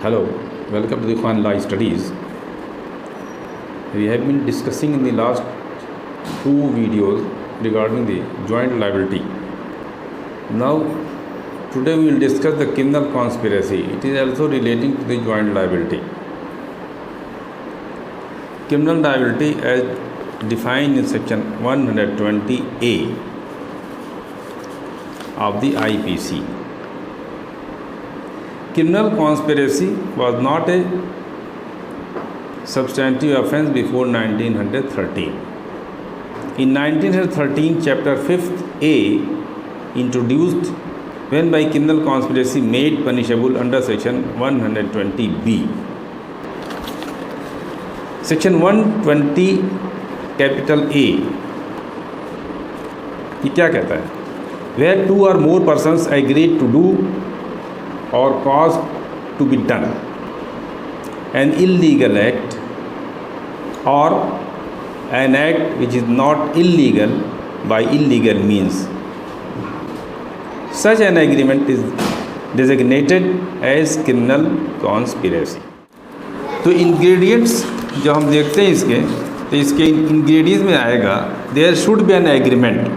Hello, welcome to the Khan Law Studies. We have been discussing in the last two videos regarding the joint liability. Now, today we will discuss the criminal conspiracy. It is also relating to the joint liability. Criminal liability as defined in section 120A of the IPC. Criminal conspiracy was not a substantive offence before 1913. In 1913, Chapter 5th A introduced when by criminal conspiracy made punishable under Section 120B. Section 120 capital A ये क्या कहता है? Where two or more persons agreed to do or cause to be done an illegal act or an act which is not illegal by illegal means. Such an agreement is designated as criminal conspiracy. तो ingredients जो हम देखते हैं इसके, तो इसके ingredients में आएगा there should be an agreement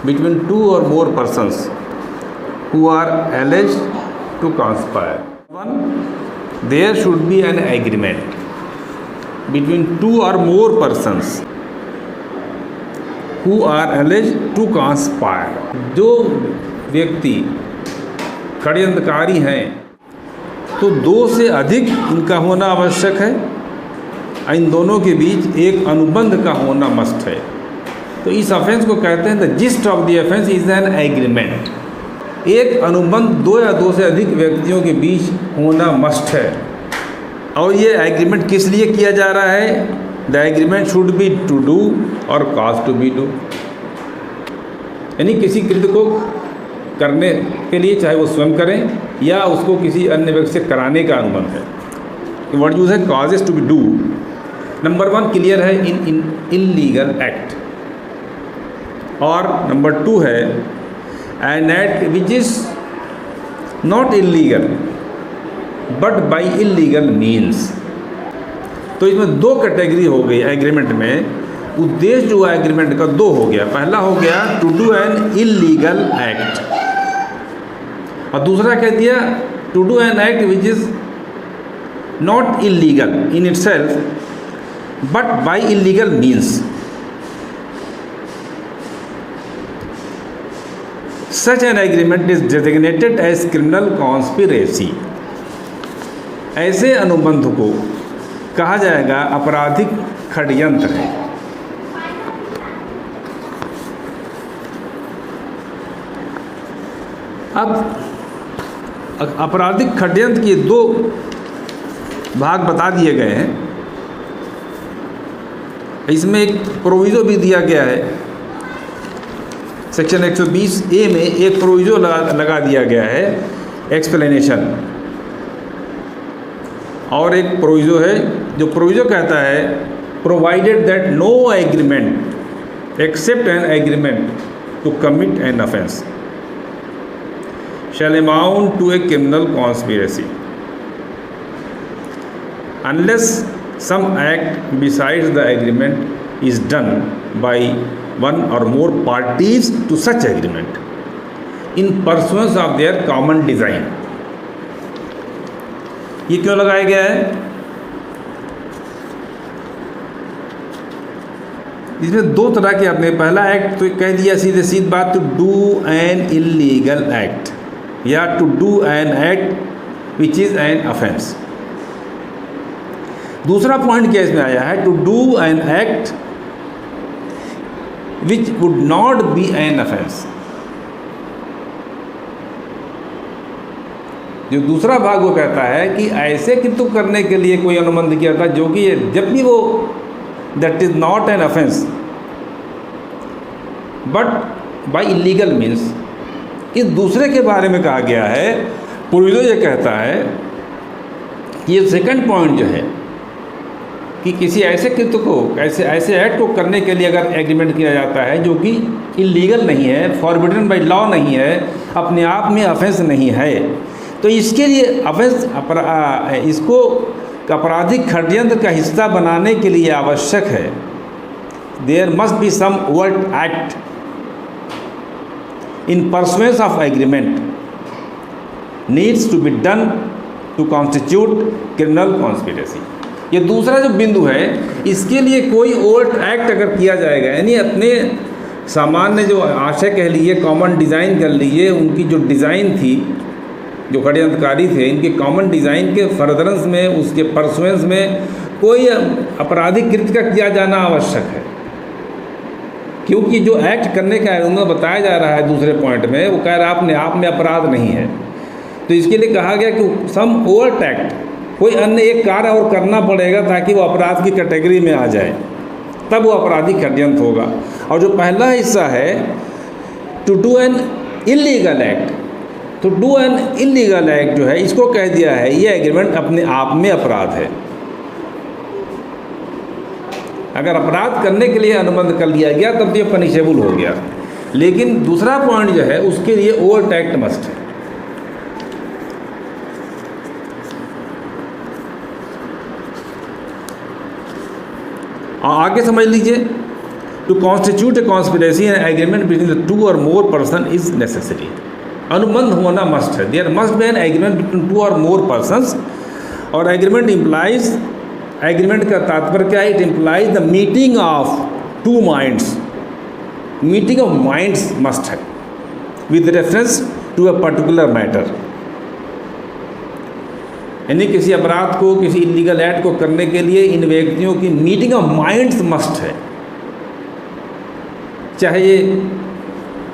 between two or more persons who are alleged to conspire. One, there should be an agreement between two or more persons who are alleged to conspire. जो व्यक्ति षड्यंत्रकारी हैं तो दो से अधिक इनका होना आवश्यक है, इन दोनों के बीच एक अनुबंध का होना मस्ट है. तो इस ऑफेंस को कहते हैं the gist of the offence is an agreement. एक अनुबंध दो या दो से अधिक व्यक्तियों के बीच होना मस्ट है. और ये एग्रीमेंट किस लिए किया जा रहा है? The agreement should be to do और कॉज टू बी डू. यानी किसी कृत्य को करने के लिए, चाहे वो स्वयं करें या उसको किसी अन्य व्यक्ति से कराने का अनुबंध है. वर्ड यूज है causes to be do. Number 1 clear है इन इलीगल एक्ट. और नंबर 2 है an act which is not illegal but by illegal means. तो इसमें दो कैटेगरी हो गई एग्रीमेंट में. उद्देश्य जो है एग्रीमेंट का दो हो गया. पहला हो गया to do an illegal act और दूसरा कह दिया to do an act which is not illegal in itself but by illegal means. Such an agreement is designated as criminal conspiracy. ऐसे अनुबंध को कहा जाएगा आपराधिक षड्यंत्र है. अब आपराधिक षड्यंत्र के दो भाग बता दिए गए हैं. इसमें एक प्रोविजो भी दिया गया है. सेक्शन 120A में एक प्रोविजो लगा दिया गया है एक्सप्लेनेशन, और एक प्रोविजो है जो प्रोविजो कहता है provided that no agreement except an agreement to commit an offence shall amount to a criminal conspiracy unless some act besides the agreement is done by one or more parties to such agreement in pursuance of their common design. ये क्यों लगाया गया है? इसमें दो तरह के अपने, पहला एक्ट तो कह दिया सीधे सीधी बात to do an illegal act या to do an act which is an offence. दूसरा पॉइंट क्या इसमें आया है? To do an act which would not be an offense. जो दूसरा भाग वो कहता है कि ऐसे कृत्य करने के लिए कोई अनुबंध किया था जो कि जब भी वो that is not an offence but by illegal means. इस दूसरे के बारे में कहा गया है. प्रोविजो ये कहता है, ये सेकंड पॉइंट जो है कि किसी ऐसे कृत्य को, ऐसे एक्ट को करने के लिए अगर एग्रीमेंट किया जाता है जो कि इलीगल नहीं है, फॉरबिडन बाय लॉ नहीं है, अपने आप में ऑफेंस नहीं है, तो इसके लिए ऑफेंस इसको आपराधिक षड्यंत्र का हिस्सा बनाने के लिए आवश्यक है there must be some overt act in pursuance of agreement needs to be done to constitute criminal conspiracy. ये दूसरा जो बिंदु है, इसके लिए कोई ओवर्ट एक्ट अगर किया जाएगा, यानी अपने सामान्य जो आशय कह लीजिए, कॉमन डिज़ाइन कर लीजिए, उनकी जो डिज़ाइन थी, जो षड्यंत्रकारी थे, इनके कॉमन डिज़ाइन के फर्दरेंस में, उसके परसुएंस में कोई आपराधिक कृत्य का किया जाना आवश्यक है। क्योंकि जो एक्ट करने का उन्हें बताया जा रहा है दूसरे पॉइंट में, वो कह रहा है अपने आप में अपराध नहीं है। तो इसके लिए कहा गया कि सम ओवर्ट एक्ट, कोई अन्य एक कार्य और करना पड़ेगा ताकि वो अपराध की कैटेगरी में आ जाए, तब वो आपराधिक षड्यंत्र होगा। और जो पहला हिस्सा है to do an illegal act, to do an illegal act जो है, इसको कह दिया है ये एग्रीमेंट अपने आप में अपराध है। अगर अपराध करने के लिए अनुबंध कर लिया गया तब तो ये पनिशेबल हो गया। लेकिन दूसरा पॉइंट जो है, उसके लिए ओवर्ट एक्ट मस्ट है। आगे समझ लीजिए, to constitute a conspiracy an agreement between the two और मोर पर्सन इज नेसेसरी। अनुबंध होना मस्ट है। There must be an agreement between two और मोर पर्सन्स। और एग्रीमेंट इम्प्लाइज, एग्रीमेंट का तात्पर्य क्या है? It implies the meeting of two minds. Meeting of minds must है with reference to a particular matter. यानी किसी अपराध को, किसी इलीगल एक्ट को करने के लिए इन व्यक्तियों की मीटिंग ऑफ माइंड्स मस्ट है। चाहे ये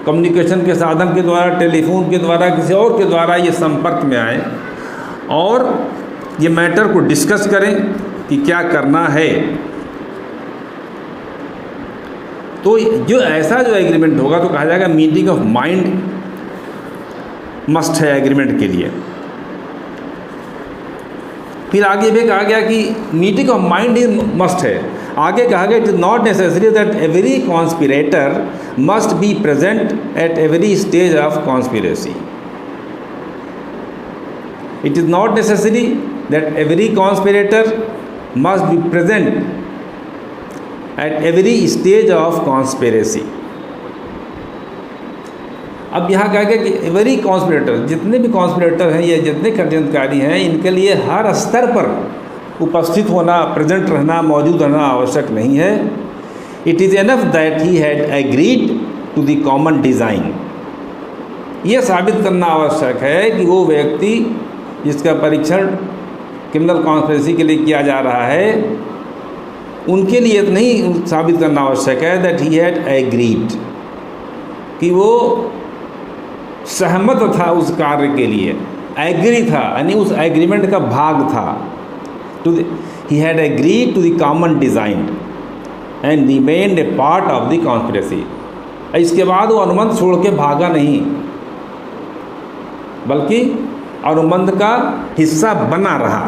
कम्युनिकेशन के साधन के द्वारा, टेलीफोन के द्वारा, किसी और के द्वारा ये संपर्क में आए और ये मैटर को डिस्कस करें कि क्या करना है। तो जो ऐसा जो एग्रीमेंट होगा तो कहा जाएगा मीटिंग ऑफ माइंड मस्ट है एग्रीमेंट के लिए। फिर आगे भी कहा गया कि meeting of mind is must है। आगे कहा गया it is not necessary that every conspirator must be present at every stage of conspiracy. It is not necessary that every conspirator must be present at every stage of conspiracy. अब यहाँ कहा गया कि every conspirator, जितने भी conspirator हैं, ये जितने षड्यंत्रकारी हैं, इनके लिए हर स्तर पर उपस्थित होना, प्रेजेंट रहना, मौजूद रहना आवश्यक नहीं है। It is enough that he had agreed to the common design. ये साबित करना आवश्यक है कि वो व्यक्ति जिसका परीक्षण क्रिमिनल कॉन्स्पिरेसी के लिए किया जा रहा है, उनके लिए नहीं साबित करना आवश्यक है दैट ही हैड एग्रीड, कि वो सहमत था उस कार्य के लिए, एग्री था, यानी उस एग्रीमेंट का भाग था। To he had agreed to the common design and remained a part of the conspiracy. इसके बाद वो अनुबंध छोड़ के भागा नहीं, बल्कि अनुबंध का हिस्सा बना रहा।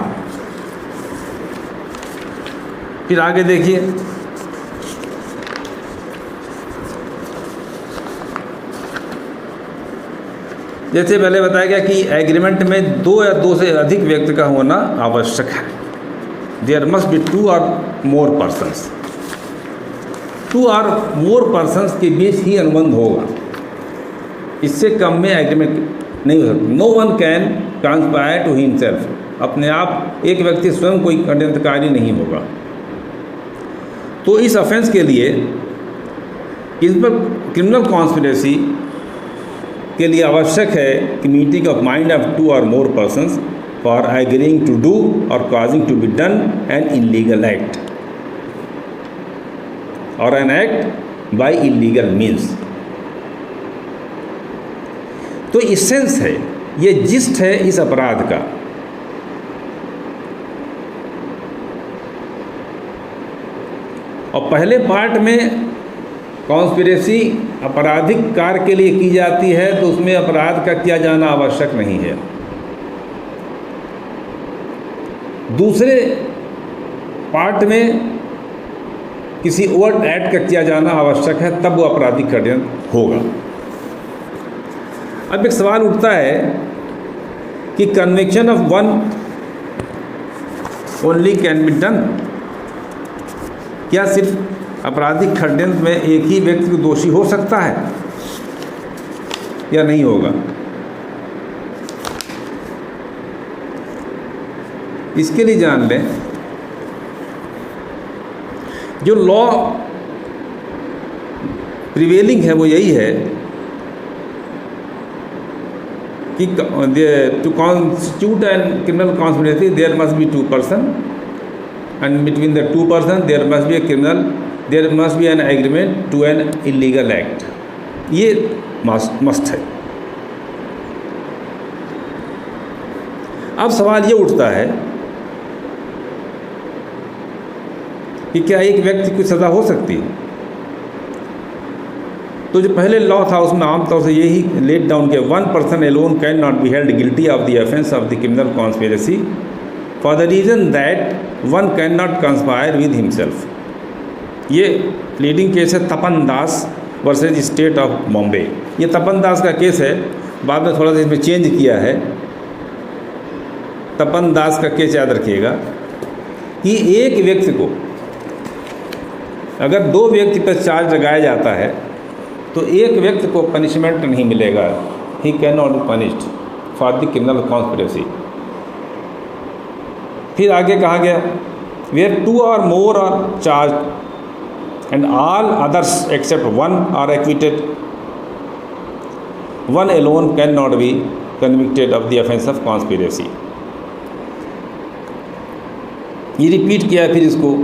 फिर आगे देखिए, जैसे पहले बताया गया कि एग्रीमेंट में दो या दो से अधिक व्यक्ति का होना आवश्यक है। देयर मस्ट बी टू और मोर पर्सन्स। टू और मोर पर्सन्स के बीच ही अनुबंध होगा, इससे कम में एग्रीमेंट नहीं हो सकता। No one can conspire to himself. अपने आप एक व्यक्ति स्वयं कोई षड्यंत्रकारी नहीं होगा। तो इस ऑफेंस के लिए, इस पर क्रिमिनल कॉन्स्पिरेसी के लिए आवश्यक है कि meeting of mind of two और more persons for agreeing to do और causing to be done an illegal act और an act by illegal means. तो इसेंस है, ये जिस्ट है इस अपराध का। और पहले पार्ट में कॉन्स्पिरेसी आपराधिक कार्य के लिए की जाती है, तो उसमें अपराध का किया जाना आवश्यक नहीं है। दूसरे पार्ट में किसी ओवर्ट एक्ट का किया जाना आवश्यक है, तब वो आपराधिक षड्यंत्र होगा। अब एक सवाल उठता है कि conviction of one only can be done, क्या सिर्फ आपराधिक षड्यंत्र में एक ही व्यक्ति को दोषी हो सकता है या नहीं होगा? इसके लिए जान लें, जो लॉ प्रिवेलिंग है वो यही है कि to constitute an criminal conspiracy there must be 2 person and between the 2 person there must be an agreement to an illegal act. ये मस्ट है। अब सवाल ये उठता है कि क्या एक व्यक्ति को सज़ा हो सकती है? तो जो पहले लॉ था उसमें आमतौर से यही लेट डाउन किया, 1 person alone can not be held guilty of the offence of the criminal conspiracy for the reason that one can not conspire with himself. ये लीडिंग केस है तपन दास वर्सेज स्टेट ऑफ बॉम्बे। ये तपन दास का case है, बाद में थोड़ा सा इसमें चेंज किया है। तपन दास का केस याद रखिएगा कि एक व्यक्ति को अगर 2 व्यक्ति पर चार्ज लगाया जाता है तो एक व्यक्ति को पनिशमेंट नहीं मिलेगा, he can not be punished for the criminal conspiracy. फिर आगे कहा गया where 2 or more are charged and all others except 1 are acquitted, 1 alone can not be convicted of the offence of conspiracy. ये repeat किया फिर इसको।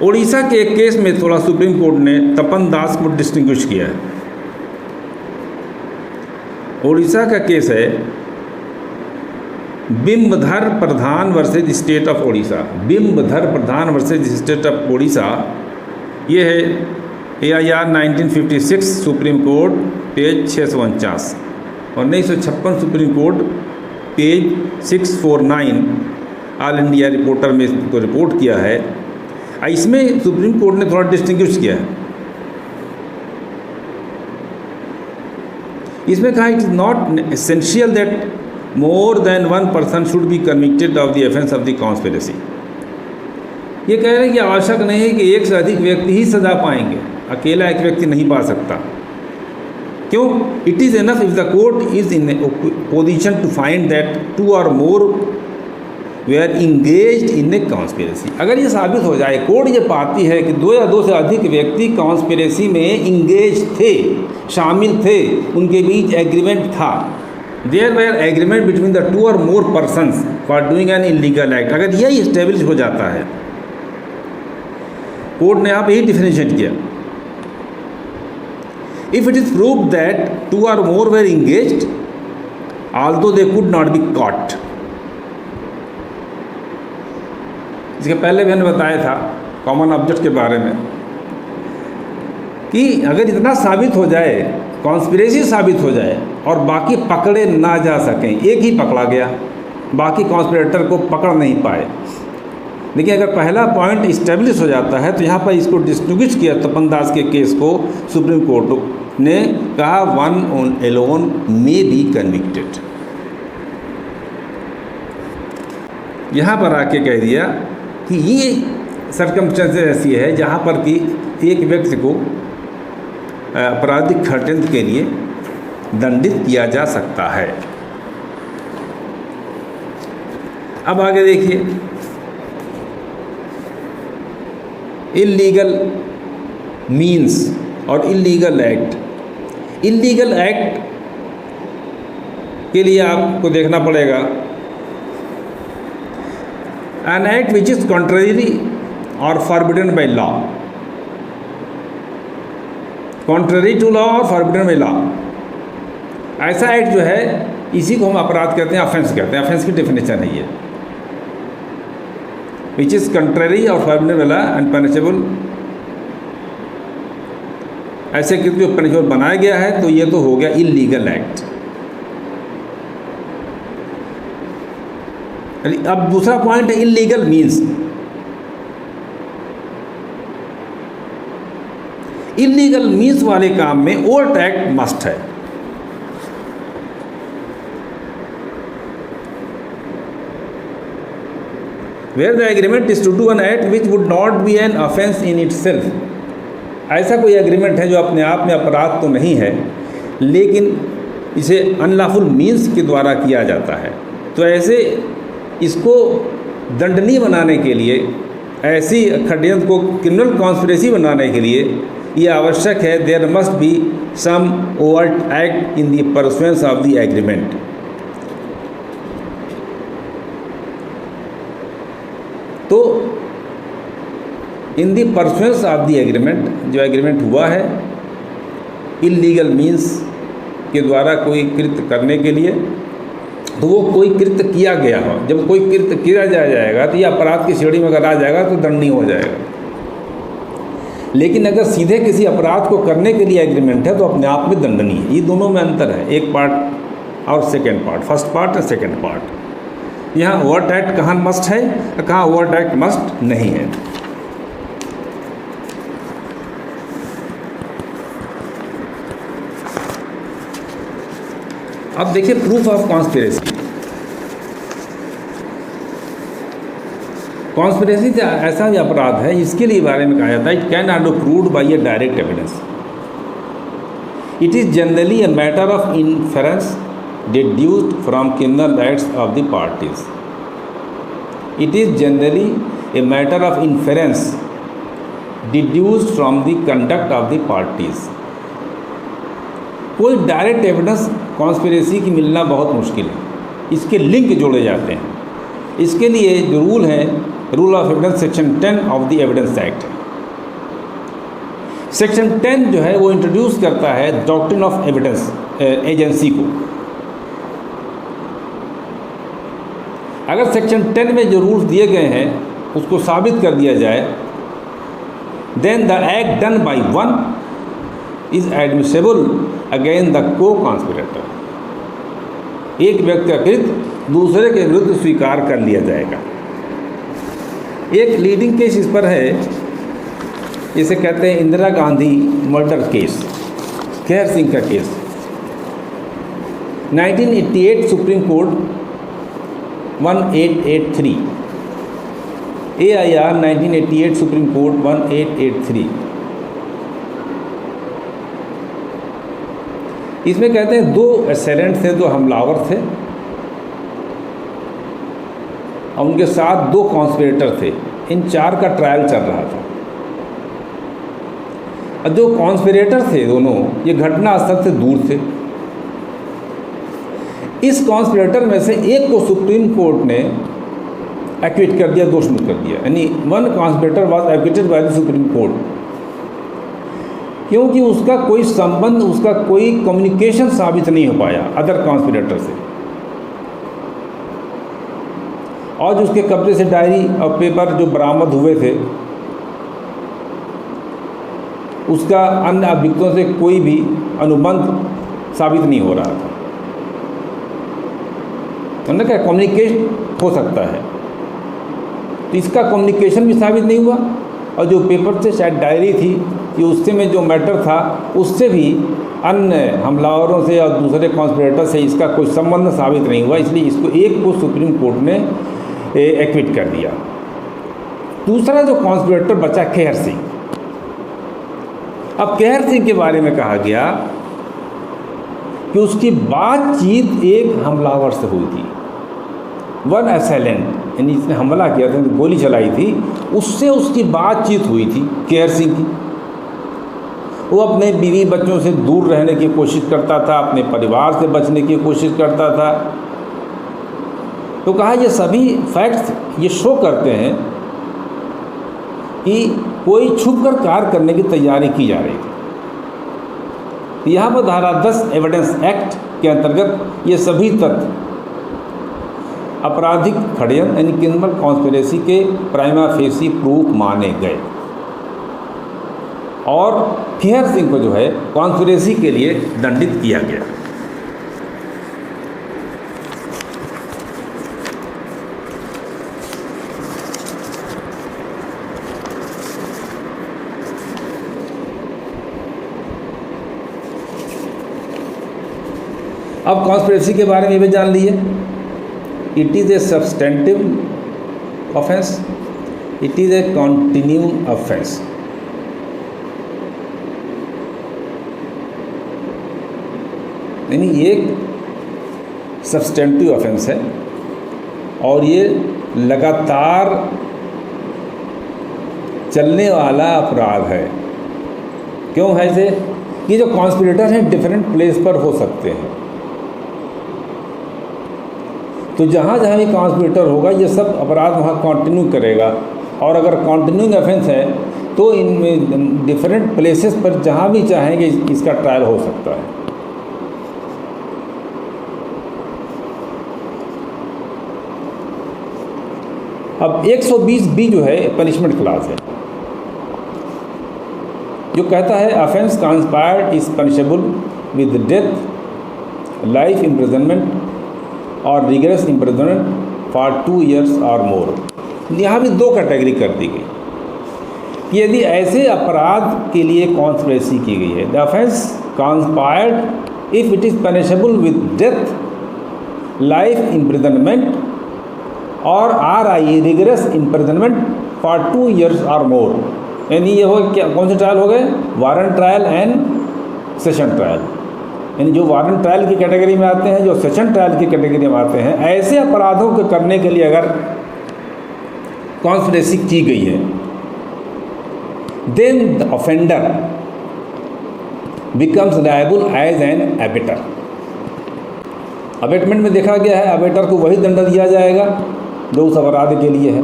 उड़ीसा के एक केस में थोड़ा सुप्रीम कोर्ट ने तपन दास को डिस्टिंग्विश किया है। उड़ीसा का केस है Bimbadhar Pradhan versus state of Orissa. Bimbadhar Pradhan versus state of Orissa, ये है AIR 1956 सुप्रीम कोर्ट पेज 649 और 1956 supreme court page 649 all India reporter में इसको रिपोर्ट किया है। इसमें सुप्रीम कोर्ट ने थोड़ा डिस्टिंग्विश किया है। इसमें कहा it is not essential that more than 1 person should be convicted of the offence of the conspiracy. ये कह रहे हैं कि आवश्यक नहीं है कि एक से अधिक व्यक्ति ही सजा पाएंगे, अकेला एक व्यक्ति नहीं पा सकता। क्यों? It is enough if the court is in position to find that 2 or more they are engaged in a conspiracy. अगर ये साबित हो जाए, कोर्ट ये पाती है कि 2 या 2 से अधिक व्यक्ति कॉन्स्पिरेसी में इंगेज थे, शामिल थे, उनके बीच एग्रीमेंट था, there were agreement between the 2 or more persons for doing an illegal act, अगर यही इस्टेब्लिश हो जाता है, कोर्ट ने यहाँ पे यही डिफरेंशिएट किया, if it is prove that 2 or more were engaged although they could not be caught. इसके पहले मैंने बताया था कॉमन ऑब्जेक्ट के बारे में कि अगर इतना साबित हो जाए, कॉन्स्पिरेसी साबित हो जाए और बाकी पकड़े ना जा सकें, एक ही पकड़ा गया, बाकी कॉन्स्पिरेटर को पकड़ नहीं पाए, लेकिन अगर पहला पॉइंट इस्टेब्लिश हो जाता है तो यहाँ पर इसको डिस्टिंग्विश किया तपन दास के केस को सुप्रीम कोर्ट ने कहा 1 alone मे बी कन्विक्टेड। यहाँ पर आके कह दिया कि ये सर्कमस्टेंसेस ऐसी है जहाँ पर कि एक व्यक्ति को आपराधिक षड्यंत्र के लिए दंडित किया जा सकता है। अब आगे देखिए, इल्लीगल मीन्स और इल्लीगल एक्ट। इल्लीगल एक्ट के लिए आपको देखना पड़ेगा an act which is contrary or forbidden by law, contrary to law or forbidden by law, ऐसा एक्ट जो है इसी को हम अपराध कहते हैं, ऑफेंस कहते हैं। ऑफेंस की डेफिनेशन है ये, which is contrary or forbidden by law and punishable। ऐसे कि जो पनिशेबल बनाया गया है तो ये तो हो गया इल्लीगल एक्ट। अब दूसरा पॉइंट है इल्लीगल मीन्स। इल्लीगल मीन्स वाले काम में ओल्ड एक्ट मस्ट है। Where the agreement is to do an act which would not be an offence in itself. ऐसा कोई एग्रीमेंट है जो अपने आप में अपराध तो नहीं है, लेकिन इसे अनलॉफुल मीन्स के द्वारा किया जाता है। तो ऐसे इसको दंडनीय बनाने के लिए, ऐसी षड्यंत्र को क्रिमिनल कॉन्स्पिरेसी बनाने के लिए ये आवश्यक है, there must be some overt act in the pursuance of the agreement. तो in the pursuance of the agreement, जो एग्रीमेंट हुआ है इलीगल मीन्स के द्वारा कोई कृत्य करने के लिए, तो वो कोई कृत्य किया गया हो। जब कोई कृत्य किया जाएगा तो ये अपराध की श्रेणी में अगर आ जाएगा तो दंडनीय हो जाएगा। लेकिन अगर सीधे किसी अपराध को करने के लिए एग्रीमेंट है तो अपने आप में दंडनीय है। ये दोनों में अंतर है, एक पार्ट और सेकेंड पार्ट, फर्स्ट पार्ट और सेकेंड पार्ट। यहाँ ओवर्ट एक्ट कहाँ मस्ट है, कहाँ ओवर्ट एक्ट मस्ट नहीं है। अब देखिए प्रूफ ऑफ कॉन्स्पिरेसी। कॉन्स्पिरेसी ऐसा भी अपराध है, इसके लिए बारे में कहा जाता है, it can not be proved bye A direct evidence. It is generally a matter of inference deduced from criminal acts of the parties. It is generally a matter of inference deduced from the conduct of the parties. कोई direct evidence conspiracy की मिलना बहुत मुश्किल है, इसके link जोड़े जाते हैं। इसके लिए जो रूल है, rule of evidence section 10 of the evidence act. Section 10 जो है वो इंट्रोड्यूस करता है डॉक्ट्रिन ऑफ एविडेंस एजेंसी को। अगर सेक्शन 10 में जो रूल्स दिए गए हैं उसको साबित कर दिया जाए, then the act done by one is admissible against the co conspirator. एक व्यक्ति का कृत्य दूसरे के विरुद्ध स्वीकार कर लिया जाएगा। एक लीडिंग केस इस पर है, इसे कहते हैं इंदिरा गांधी मर्डर केस, खैर सिंह का case. 1988 supreme court 1883, AIR 1988 supreme court 1883। इसमें कहते हैं दो असेलेंट थे, दो हमलावर थे, और उनके साथ दो कॉन्स्पिरेटर थे। इन चार का ट्रायल चल रहा था। और जो कॉन्स्पिरेटर थे दोनों, ये घटना स्थल से दूर थे। इस कॉन्स्पिरेटर में से एक को सुप्रीम कोर्ट ने एक्विट कर दिया, दोष मुक्त कर दिया, यानी one conspirator was acquitted by the supreme court, क्योंकि उसका कोई संबंध, उसका कोई कम्युनिकेशन साबित नहीं हो पाया अदर कॉन्स्पिरेटर से। और जो उसके कब्जे से डायरी और पेपर जो बरामद हुए थे, उसका अन्य अभियुक्तों से कोई भी अनुबंध साबित नहीं हो रहा था। मतलब क्या कम्युनिकेशन हो सकता है, तो इसका कम्युनिकेशन भी साबित नहीं हुआ। और जो पेपर थे, शायद डायरी थी, ये उससे में जो मैटर था उससे भी अन्य हमलावरों से और दूसरे कॉन्स्पिरेटर से इसका कोई संबंध साबित नहीं हुआ, इसलिए इसको एक को सुप्रीम कोर्ट ने एक्विट कर दिया। दूसरा जो कॉन्स्पिरेटर बचा खैर सिंह। अब खैर सिंह के बारे में कहा गया कि उसकी बातचीत एक हमलावर से हुई थी, वन असेलेंट, यानी जिसने हमला किया था, गोली चलाई थी, उससे उसकी बातचीत हुई थी खैर सिंह की। वो अपने बीवी बच्चों से दूर रहने की कोशिश करता था, अपने परिवार से बचने की कोशिश करता था। तो कहा ये सभी फैक्ट्स ये शो करते हैं कि कोई छुपकर कार्य करने की तैयारी की जा रही थी। यहाँ पर धारा 10 एविडेंस एक्ट के अंतर्गत ये सभी तथ्य आपराधिक षड्यंत्र यानी क्रिमिनल कॉन्स्पिरेसी के प्राइमा फेसी प्रूफ माने गए और खैर सिंह को जो है कॉन्स्पिरेसी के लिए दंडित किया गया। अब कॉन्स्पिरेसी के बारे में भी जान लिए। It is a substantive offence? It is a continuing offence. यानी ये सब्सटेंटिव ऑफेंस है और ये लगातार चलने वाला अपराध है। क्यों है इसे? कि जो कॉन्स्पिरेटर हैं डिफरेंट प्लेस पर हो सकते हैं, तो जहाँ जहाँ भी कॉन्स्पिरेटर होगा ये सब अपराध वहाँ कंटिन्यू करेगा। और अगर कंटिन्यूइंग ऑफेंस है तो इनमें डिफरेंट प्लेसेस पर जहाँ भी चाहेंगे इसका ट्रायल हो सकता है। अब 120B जो है पनिशमेंट क्लास है, जो कहता है offence conspired is punishable with death, life imprisonment और रिगरस इम्प्रिजनमेंट फॉर 2 years और मोर। यहाँ भी 2 कैटेगरी कर दी गई कि यदि ऐसे अपराध के लिए कॉन्स्पिरेसी की गई है, the offence conspired if it is punishable with death, life imprisonment और RI rigorous imprisonment for 2 years और मोर। यानी ये हो क्या, कौन से ट्रायल हो गए? Warrant trial and session trial. यानी जो वारंट ट्रायल की कैटेगरी में आते हैं, जो सेशन ट्रायल की कैटेगरी में आते हैं, ऐसे अपराधों को करने के लिए अगर कॉन्स्पिरेसी की गई है, then the offender becomes liable as an abettor. Abetment में देखा गया है अबेटर को वही दंड दिया जाएगा जो उस अपराध के लिए है।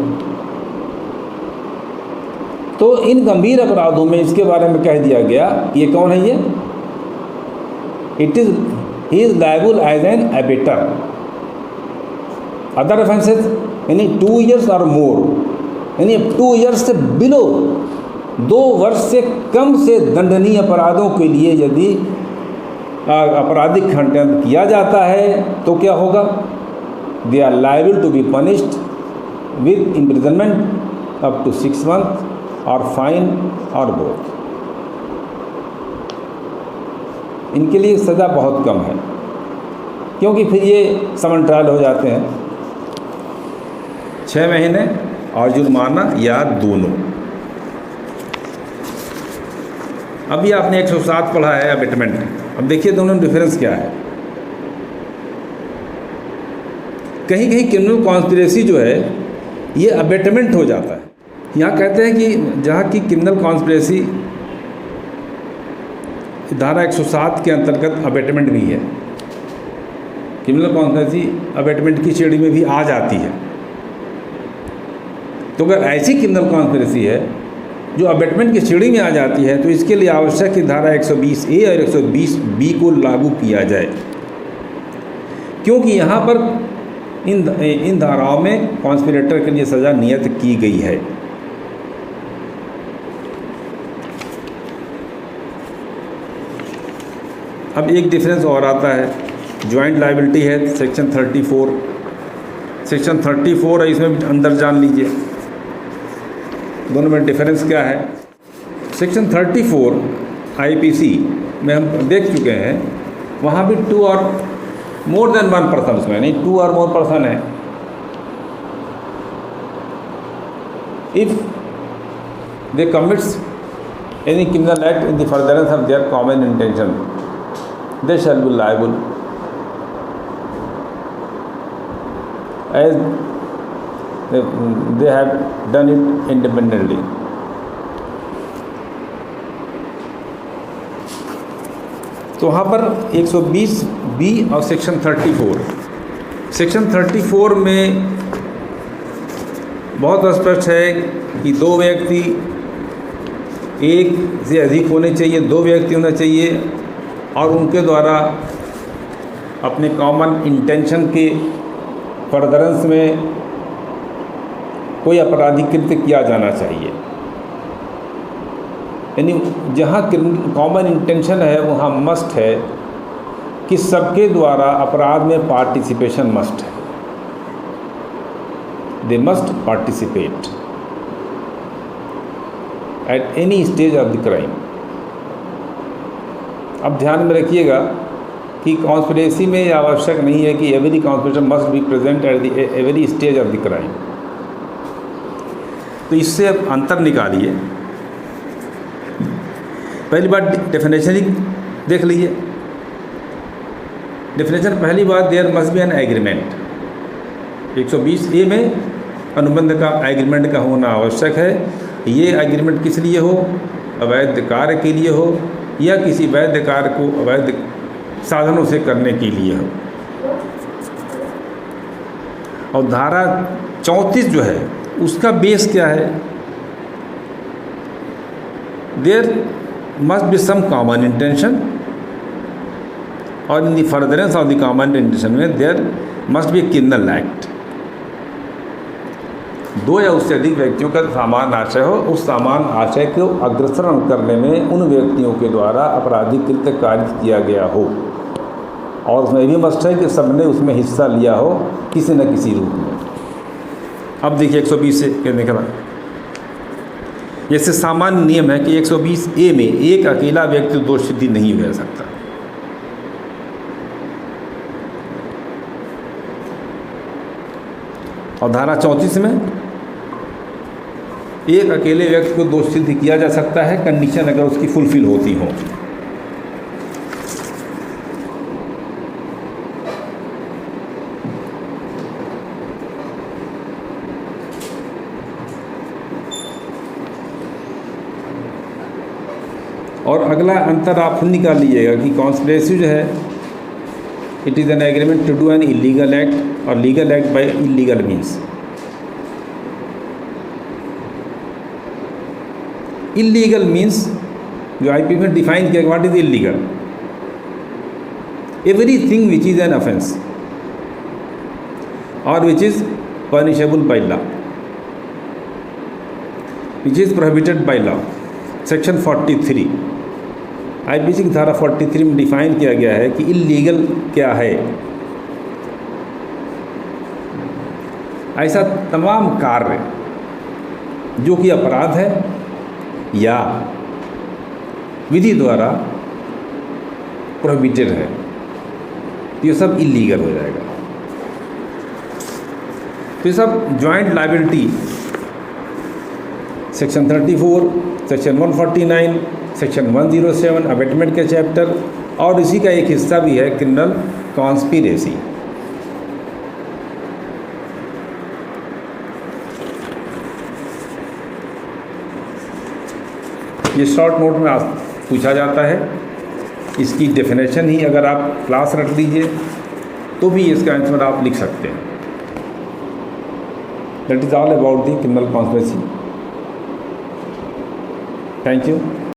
तो इन गंभीर अपराधों में इसके बारे में कह दिया गया, ये कौन है? ये he is liable as an abettor. Other offences यानी 2 years और मोर, यानी 2 years से बिलो 2 वर्ष से कम से दंडनीय अपराधों के लिए यदि आपराधिक खंडन किया जाता है तो क्या होगा? They are liable to be punished with imprisonment up to 6 months और फाइन और बोथ। इनके लिए सज़ा बहुत कम है, क्योंकि फिर ये समन ट्रायल हो जाते हैं 6 महीने और जुर्माना या दोनों। अभी आपने 107 पढ़ा है अबेटमेंट। अब देखिए दोनों में डिफरेंस क्या है। कहीं कहीं क्रिमिनल कॉन्स्पिरेसी जो है ये अबेटमेंट हो जाता है। यहाँ कहते हैं कि जहाँ की क्रिमिनल कॉन्स्पिरेसी धारा 107 के अंतर्गत अबेटमेंट भी है, क्रिमिनल कॉन्स्पिरेसी अबेटमेंट की श्रेणी में भी आ जाती है। तो अगर ऐसी क्रिमिनल कॉन्स्पिरेसी है जो अबेटमेंट की श्रेणी में आ जाती है तो इसके लिए आवश्यक है धारा 120A और 120B को लागू किया जाए, क्योंकि यहाँ पर इन धाराओं में कॉन्स्पिरेटर के लिए सज़ा नियत की गई है। अब एक डिफरेंस और आता है, जॉइंट लायबिलिटी है सेक्शन 34। सेक्शन 34 है, इसमें अंदर जान लीजिए दोनों में डिफरेंस क्या है। सेक्शन 34 IPC में हम देख चुके हैं, वहाँ भी 2 और मोर देन 1 पर्सन, उसमें नहीं 2 और मोर पर्सन है। If they commits any criminal act in the furtherance of their common intention they shall be liable as they have done it independently। तो वहाँ पर 120B और सेक्शन 34। सेक्शन 34 में बहुत स्पष्ट है कि 2 व्यक्ति, 1 से अधिक होने चाहिए, 2 व्यक्ति होना चाहिए और उनके द्वारा अपने कॉमन इंटेंशन के फर्दरेंस में कोई आपराधिक कृत्य किया जाना चाहिए। यानी जहाँ कॉमन इंटेंशन है वहाँ मस्ट है कि सबके द्वारा अपराध में पार्टिसिपेशन मस्ट है, they must participate at any stage of the crime. अब ध्यान में रखिएगा कि कॉन्स्पिरेसी में यह आवश्यक नहीं है कि every conspirator must be present at the every stage of the crime. तो इससे अब अंतर निकालिए। पहली बात डेफिनेशन ही देख लीजिए। डेफिनेशन पहली बात, there must be an agreement. 120A में अनुबंध का एग्रीमेंट का होना आवश्यक है। ये एग्रीमेंट किस लिए हो? अवैध कार्य के लिए हो या किसी वैध कार्य को अवैध साधनों से करने के लिए हो। और धारा 34 जो है उसका बेस क्या है? There must be some common intention और in the furtherance of the common intention में there must be a criminal act. दो या उससे अधिक व्यक्तियों का समान आशय हो, उस समान आशय को अग्रसर करने में उन व्यक्तियों के द्वारा आपराधिक कृत्य कार्य किया गया हो, और उसमें भी मस्ट है कि सबने उसमें हिस्सा लिया हो किसी न किसी रूप में। अब देखिए 120 से कहने के बाद, जैसे सामान्य नियम है कि 120A में एक अकेला व्यक्ति दोष सिद्धि नहीं कर सकता। और धारा 34 में एक अकेले व्यक्ति को दोष सिद्ध किया जा सकता है, कंडीशन अगर उसकी फुलफिल होती हो। और अगला अंतर आप खुद निकाल लीजिएगा कि कॉन्स्पिरेसी जो है, it is an agreement to do an illegal act और legal act by illegal means. Illegal means जो आईपी में डिफाइन किया, what is illegal? Everything which is an offence और which is punishable by law, which is prohibited by law. Section 43 IPC की धारा 43 में define किया गया है कि इलीगल क्या है। ऐसा तमाम कार्य जो कि अपराध है या विधि द्वारा प्रोहिबिटेड है, ये सब इलीगल हो जाएगा। तो ये सब joint liability section 34, section 149, section 107 abetment के चैप्टर, और इसी का एक हिस्सा भी है क्रिमिनल कॉन्स्पिरेसी। ये शॉर्ट नोट में पूछा जाता है। इसकी डेफिनेशन ही अगर आप क्लास रख लीजिए तो भी इसका आंसर आप लिख सकते हैं। That is all about the criminal conspiracy. Thank you.